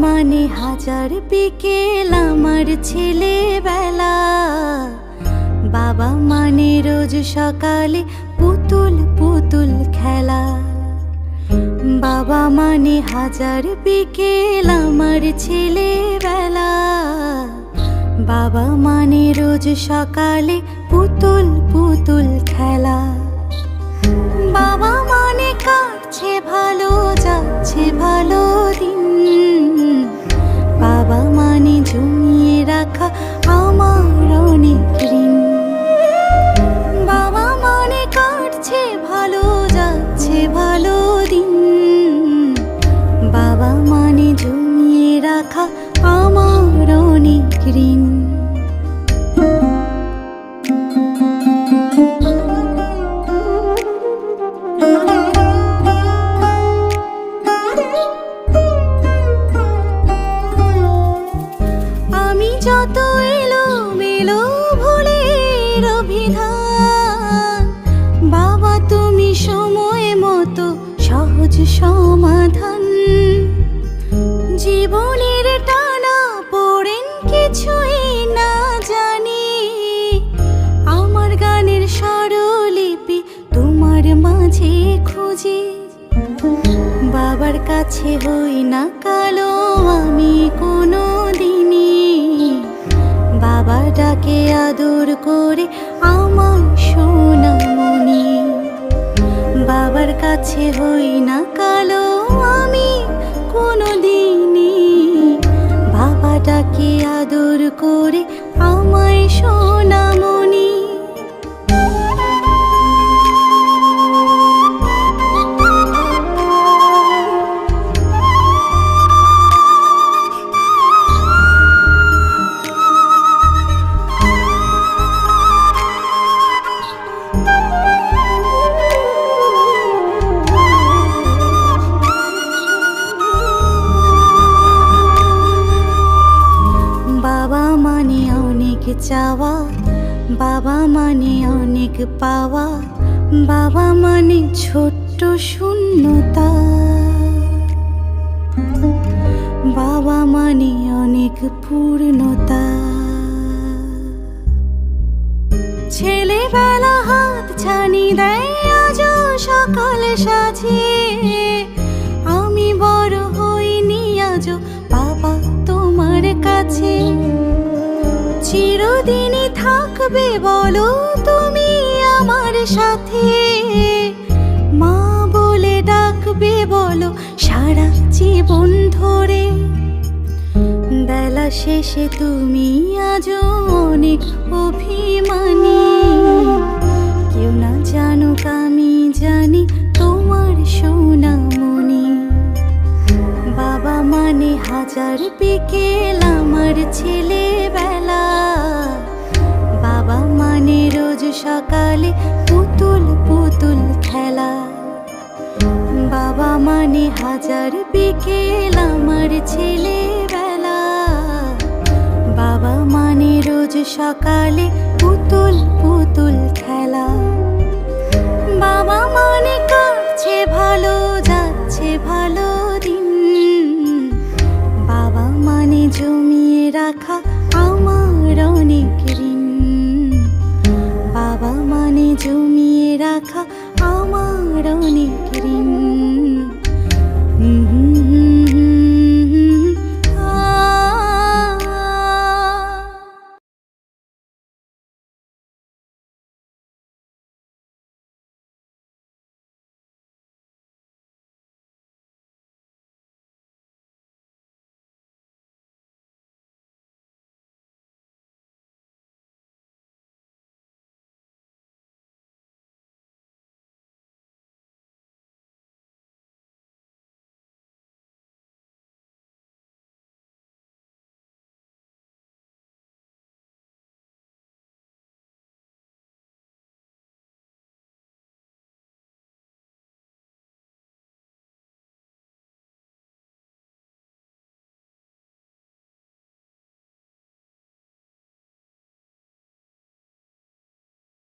মানে হাজার বিকেল আমার ছেলেবেলা। বাবা মানে রোজ সকালে পুতুল পুতুল খেলা। বাবা মানে হাজার বিকেল আমার ছেলেবেলা। বাবা মানে রোজ সকালে পুতুল পুতুল খেলা। বাবা মানে কাটছে ভালো, যাচ্ছে ভালো দিন। বাবা মানে জমিয়ে রাখা আমার অনেক ঋণ। বাবা মানে কাটছে ভালো, যাচ্ছে ভালো দিন। বাবা মানে জমিয়ে রাখা আমার অনেক ঋণ। আমি যত এলোমেলো ভুলের অভিধান, বাবা তুমি সময় মতো সহজ সমাধান। জীবনের টানা পড়েন কিছুই না জানি, আমার গানের স্বরলিপি তোমার মাঝে খুঁজি। বাবার কাছে হই না কালো আমি কোনো দিনই, বাবা ডাকে আদর করে আমার সোনামণি। বাবার কাছে হই না কালো আমি কোনো দিনই, বাবা ডাকে আদর করে আমায় সোনামণি। বাবা মানে অনেক চাওয়া, বাবা মানে অনেক পাওয়া। বাবা মানে ছোট্ট শূন্যতা। বাবা মানে অনেক পূর্ণতা। ছেলেবেলা হাত ছানি দেয় আজও সকাল সাজে। আমি বড় হইনি আজও বাবা তোমার কাছে। চিরদিনই থাকবে বলো তুমি আমার সাথে, মা বলে ডাকবে বলো সারা জীবন ধরে। বেলা শেষে তুমি আজও অনেক অভিমানী, কেউ না জানুক আমি জানি তোমার সোনামণি। বাবা মানে হাজার বিকেল আমার ছেলেবেলা। বাবা মানে রোজ সকালে পুতুল পুতুল খেলা। বাবা মানে হাজার বিকেল আমার ছেলেবেলা। বাবা মানে রোজ সকালে পুতুল পুতুল